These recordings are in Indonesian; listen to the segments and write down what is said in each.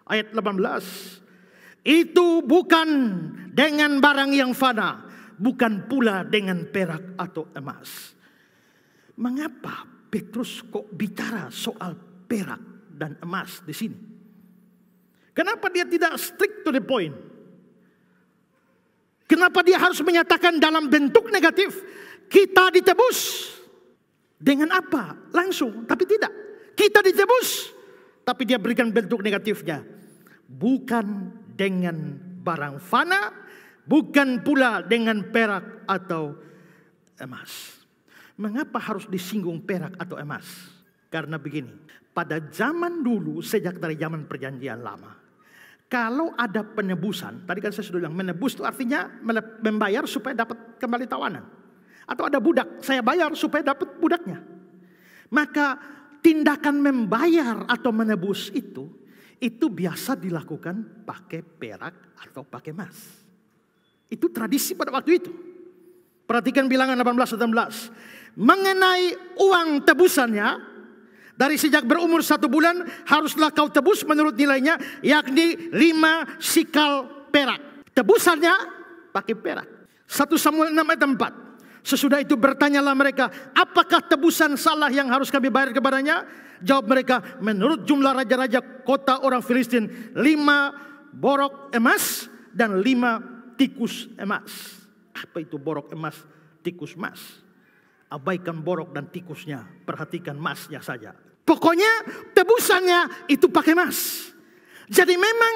Ayat 18. Itu bukan dengan barang yang fana, bukan pula dengan perak atau emas. Mengapa Petrus kok bicara soal perak dan emas di sini? Kenapa dia tidak strict to the point? Kenapa dia harus menyatakan dalam bentuk negatif, kita ditebus dengan apa? Langsung, tapi tidak. Kita ditebus, tapi dia berikan bentuk negatifnya. Bukan dengan barang fana, bukan pula dengan perak atau emas. Mengapa harus disinggung perak atau emas? Karena begini, pada zaman dulu, sejak dari zaman perjanjian lama, kalau ada penebusan, tadi kan saya sudah bilang, menebus itu artinya membayar supaya dapat kembali tawanan. Atau ada budak, saya bayar supaya dapat budaknya. Maka tindakan membayar atau menebus itu biasa dilakukan pakai perak atau pakai emas. Itu tradisi pada waktu itu. Perhatikan bilangan 18-19. Mengenai uang tebusannya, dari sejak berumur 1 bulan haruslah kau tebus menurut nilainya, yakni 5 sikal perak. Tebusannya pakai perak. 1 Samuel 6 ayat 4. Sesudah itu bertanyalah mereka, apakah tebusan salah yang harus kami bayar kepadanya? Jawab mereka, menurut jumlah raja-raja kota orang Filistin, 5 borok emas dan 5 tikus emas. Apa itu borok emas, tikus emas? Abaikan borok dan tikusnya, perhatikan emasnya saja. Pokoknya tebusannya itu pakai emas. Jadi memang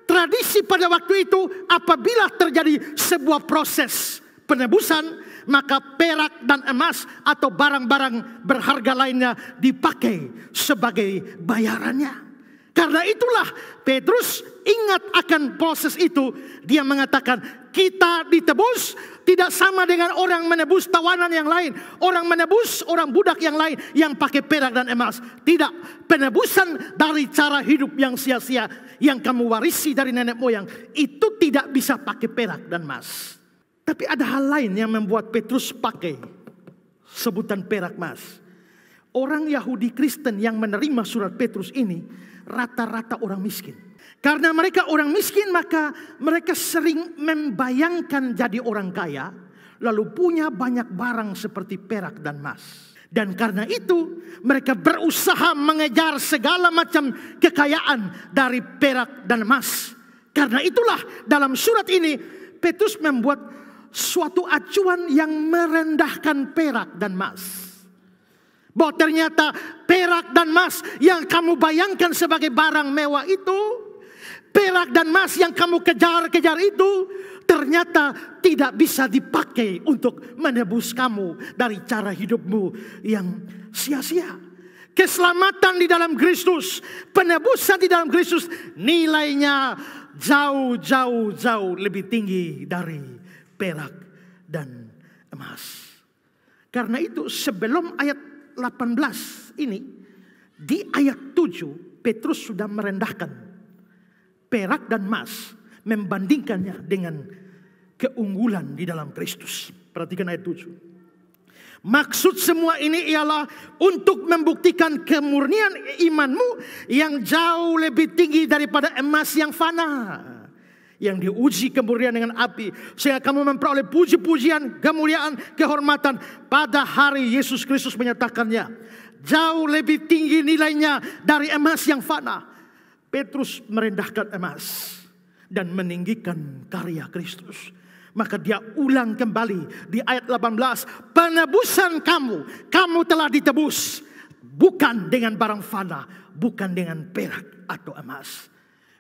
tradisi pada waktu itu, apabila terjadi sebuah proses penebusan, maka perak dan emas atau barang-barang berharga lainnya dipakai sebagai bayarannya. Karena itulah Petrus ingat akan proses itu. Dia mengatakan, kita ditebus tidak sama dengan orang menebus tawanan yang lain. Orang menebus orang budak yang lain yang pakai perak dan emas. Tidak, penebusan dari cara hidup yang sia-sia yang kamu warisi dari nenek moyang, itu tidak bisa pakai perak dan emas. Tapi ada hal lain yang membuat Petrus pakai sebutan perak emas. Orang Yahudi Kristen yang menerima surat Petrus ini rata-rata orang miskin. Karena mereka orang miskin, maka mereka sering membayangkan jadi orang kaya, lalu punya banyak barang seperti perak dan emas. Dan karena itu mereka berusaha mengejar segala macam kekayaan dari perak dan emas. Karena itulah dalam surat ini Petrus membuat suatu acuan yang merendahkan perak dan emas. Bahwa ternyata perak dan emas yang kamu bayangkan sebagai barang mewah itu, perak dan emas yang kamu kejar-kejar itu, ternyata tidak bisa dipakai untuk menebus kamu dari cara hidupmu yang sia-sia. Keselamatan di dalam Kristus, penebusan di dalam Kristus, nilainya jauh lebih tinggi dari perak dan emas. Karena itu sebelum ayat 18 ini, di ayat 7 Petrus sudah merendahkan perak dan emas, membandingkannya dengan keunggulan di dalam Kristus. Perhatikan ayat 7. Maksud semua ini ialah untuk membuktikan kemurnian imanmu yang jauh lebih tinggi daripada emas yang fana, yang diuji kemurnian dengan api, sehingga kamu memperoleh puji-pujian, kemuliaan, kehormatan pada hari Yesus Kristus menyatakannya. Jauh lebih tinggi nilainya dari emas yang fana. Petrus merendahkan emas dan meninggikan karya Kristus. Maka dia ulang kembali di ayat 18. Penebusan kamu telah ditebus, bukan dengan barang fana, bukan dengan perak atau emas.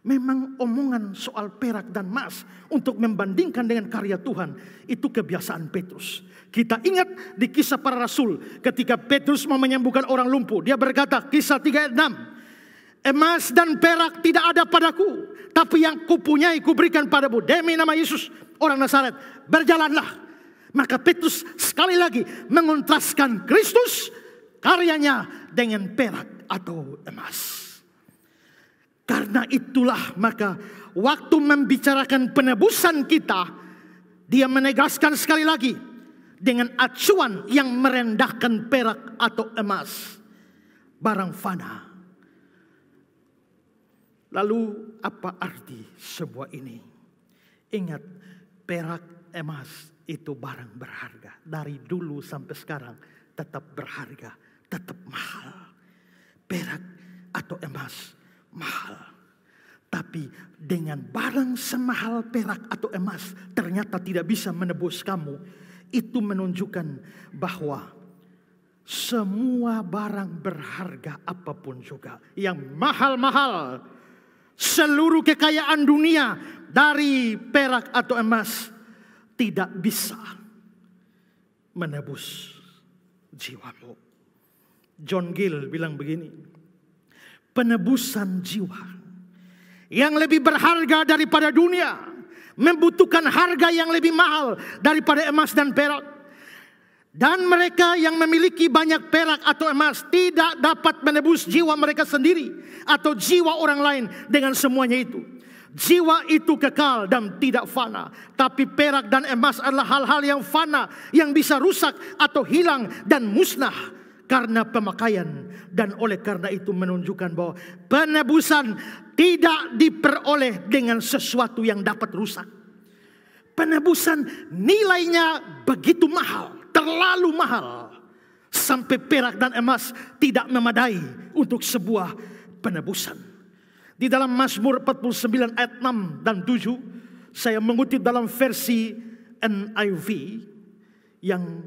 Memang omongan soal perak dan emas untuk membandingkan dengan karya Tuhan, itu kebiasaan Petrus. Kita ingat di kisah para rasul, ketika Petrus mau menyembuhkan orang lumpuh, dia berkata, kisah 3 ayat 6, emas dan perak tidak ada padaku, tapi yang kupunyai kuberikan padamu. Demi nama Yesus orang Nazaret, berjalanlah. Maka Petrus sekali lagi mengontraskan Kristus, karyanya, dengan perak atau emas. Karena itulah maka waktu membicarakan penebusan kita, dia menegaskan sekali lagi dengan acuan yang merendahkan perak atau emas, barang fana. Lalu apa arti semua ini? Ingat, perak, emas itu barang berharga. Dari dulu sampai sekarang tetap berharga, tetap mahal. Perak atau emas mahal. Tapi dengan barang semahal perak atau emas ternyata tidak bisa menebus kamu. Itu menunjukkan bahwa semua barang berharga apapun juga, yang mahal-mahal, seluruh kekayaan dunia dari perak atau emas tidak bisa menebus jiwamu. John Gill bilang begini, penebusan jiwa yang lebih berharga daripada dunia membutuhkan harga yang lebih mahal daripada emas dan perak. Dan mereka yang memiliki banyak perak atau emas tidak dapat menebus jiwa mereka sendiri atau jiwa orang lain dengan semuanya itu. Jiwa itu kekal dan tidak fana. Tapi perak dan emas adalah hal-hal yang fana, yang bisa rusak atau hilang dan musnah karena pemakaian. Dan oleh karena itu menunjukkan bahwa penebusan tidak diperoleh dengan sesuatu yang dapat rusak. Penebusan nilainya begitu mahal, terlalu mahal, sampai perak dan emas tidak memadai untuk sebuah penebusan. Di dalam Mazmur 49 ayat 6 dan 7, saya mengutip dalam versi NIV yang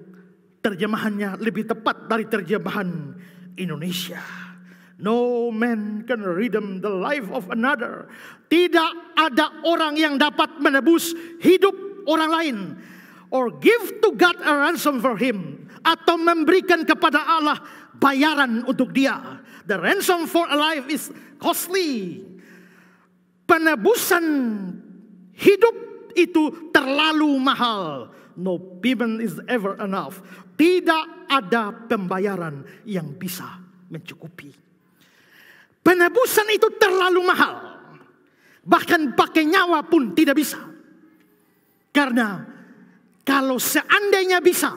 terjemahannya lebih tepat dari terjemahan Indonesia. No man can redeem the life of another. Tidak ada orang yang dapat menebus hidup orang lain, or give to God a ransom for him, atau memberikan kepada Allah bayaran untuk dia. The ransom for a life is costly. Penebusan hidup itu terlalu mahal. No payment is ever enough. Tidak ada pembayaran yang bisa mencukupi. Penebusan itu terlalu mahal. Bahkan pakai nyawa pun tidak bisa. Karena kalau seandainya bisa,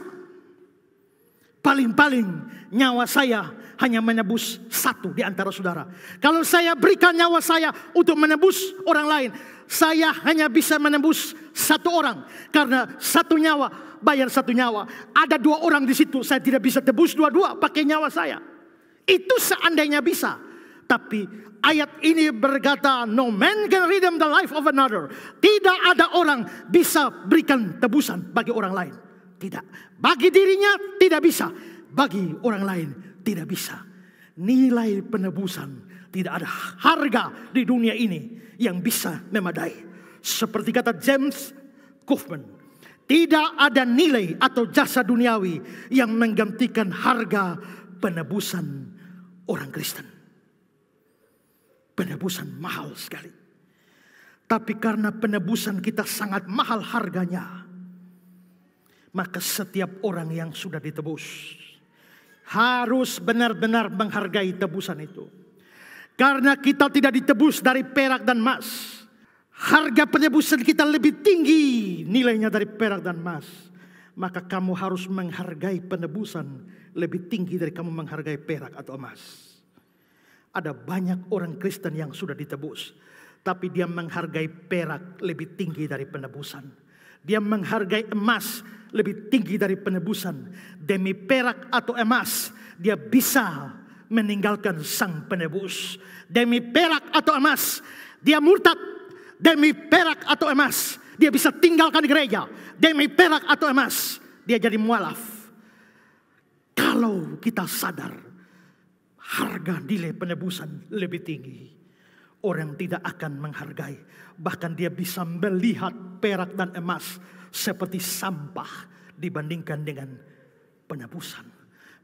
paling-paling nyawa saya hanya menebus satu di antara saudara. Kalau saya berikan nyawa saya untuk menebus orang lain, saya hanya bisa menebus satu orang. Karena satu nyawa bayar satu nyawa. Ada dua orang di situ, saya tidak bisa tebus dua-dua pakai nyawa saya. Itu seandainya bisa. Tapi ayat ini berkata, no man can redeem the life of another. Tidak ada orang bisa berikan tebusan bagi orang lain. Tidak. Bagi dirinya tidak bisa. Bagi orang lain tidak bisa. Nilai penebusan tidak ada harga di dunia ini yang bisa memadai. Seperti kata James Kaufman, tidak ada nilai atau jasa duniawi yang menggantikan harga penebusan orang Kristen. Penebusan mahal sekali. Tapi karena penebusan kita sangat mahal harganya, maka setiap orang yang sudah ditebus harus benar-benar menghargai tebusan itu. Karena kita tidak ditebus dari perak dan emas, harga penebusan kita lebih tinggi nilainya dari perak dan emas. Maka kamu harus menghargai penebusan lebih tinggi dari kamu menghargai perak atau emas. Ada banyak orang Kristen yang sudah ditebus, tapi dia menghargai perak lebih tinggi dari penebusan. Dia menghargai emas lebih tinggi dari penebusan. Demi perak atau emas, dia bisa meninggalkan sang penebus. Demi perak atau emas, dia murtad. Demi perak atau emas, dia bisa tinggalkan gereja. Demi perak atau emas, dia jadi mualaf. Kalau kita sadar harga nilai penebusan lebih tinggi, orang tidak akan menghargai. Bahkan dia bisa melihat perak dan emas seperti sampah dibandingkan dengan penebusan.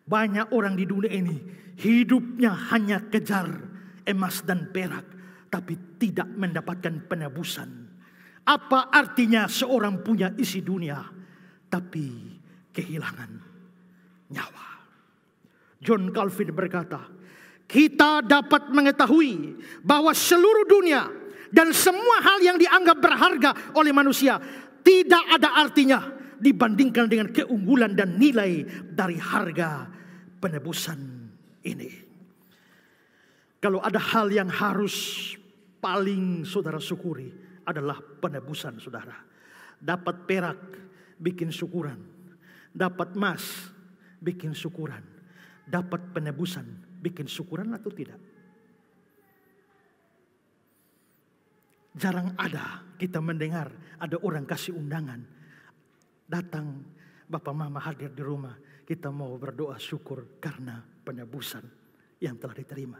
Banyak orang di dunia ini hidupnya hanya kejar emas dan perak, tapi tidak mendapatkan penebusan. Apa artinya seorang punya isi dunia tapi kehilangan nyawa? John Calvin berkata, kita dapat mengetahui bahwa seluruh dunia dan semua hal yang dianggap berharga oleh manusia tidak ada artinya dibandingkan dengan keunggulan dan nilai dari harga penebusan ini. Kalau ada hal yang harus paling saudara syukuri adalah penebusan saudara. Dapat perak, bikin syukuran. Dapat emas, bikin syukuran. Dapat penebusan, bikin syukuran atau tidak? Jarang ada kita mendengar ada orang kasih undangan. Datang, Bapak Mama hadir di rumah. Kita mau berdoa syukur karena penebusan yang telah diterima.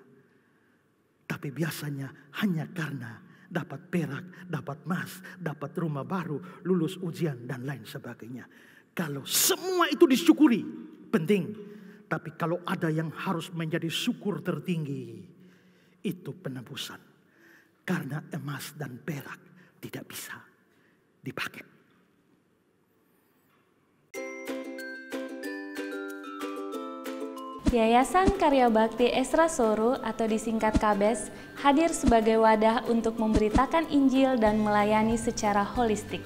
Tapi biasanya hanya karena dapat perak, dapat emas, dapat rumah baru, lulus ujian dan lain sebagainya. Kalau semua itu disyukuri, penting. Tapi kalau ada yang harus menjadi syukur tertinggi, itu penebusan. Karena emas dan perak tidak bisa dipakai. Yayasan Karya Bakti Esra Soru atau disingkat KABES hadir sebagai wadah untuk memberitakan Injil dan melayani secara holistik.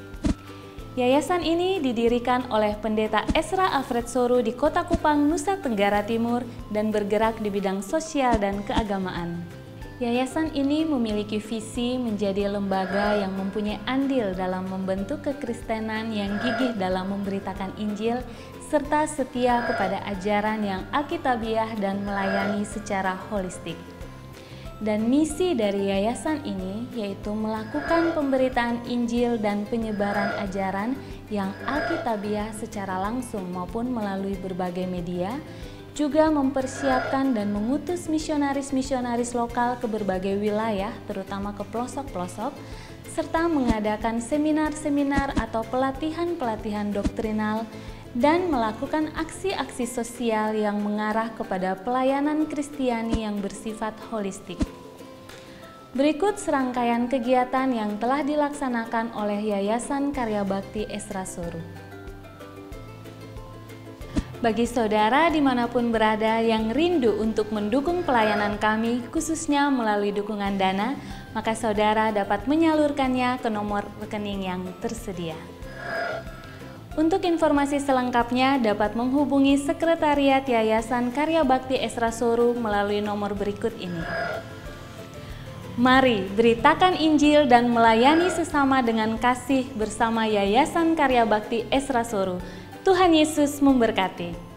Yayasan ini didirikan oleh Pendeta Esra Alfred Soru di Kota Kupang, Nusa Tenggara Timur dan bergerak di bidang sosial dan keagamaan. Yayasan ini memiliki visi menjadi lembaga yang mempunyai andil dalam membentuk kekristenan yang gigih dalam memberitakan Injil serta setia kepada ajaran yang alkitabiah dan melayani secara holistik. Dan misi dari yayasan ini yaitu melakukan pemberitaan Injil dan penyebaran ajaran yang alkitabiah secara langsung maupun melalui berbagai media, juga mempersiapkan dan mengutus misionaris-misionaris lokal ke berbagai wilayah, terutama ke pelosok-pelosok, serta mengadakan seminar-seminar atau pelatihan-pelatihan doktrinal, dan melakukan aksi-aksi sosial yang mengarah kepada pelayanan Kristiani yang bersifat holistik. Berikut serangkaian kegiatan yang telah dilaksanakan oleh Yayasan Karya Bakti Esra Soru. Bagi saudara dimanapun berada yang rindu untuk mendukung pelayanan kami, khususnya melalui dukungan dana, maka saudara dapat menyalurkannya ke nomor rekening yang tersedia. Untuk informasi selengkapnya dapat menghubungi Sekretariat Yayasan Karya Bakti Esra Soru melalui nomor berikut ini. Mari beritakan Injil dan melayani sesama dengan kasih bersama Yayasan Karya Bakti Esra Soru. Tuhan Yesus memberkati.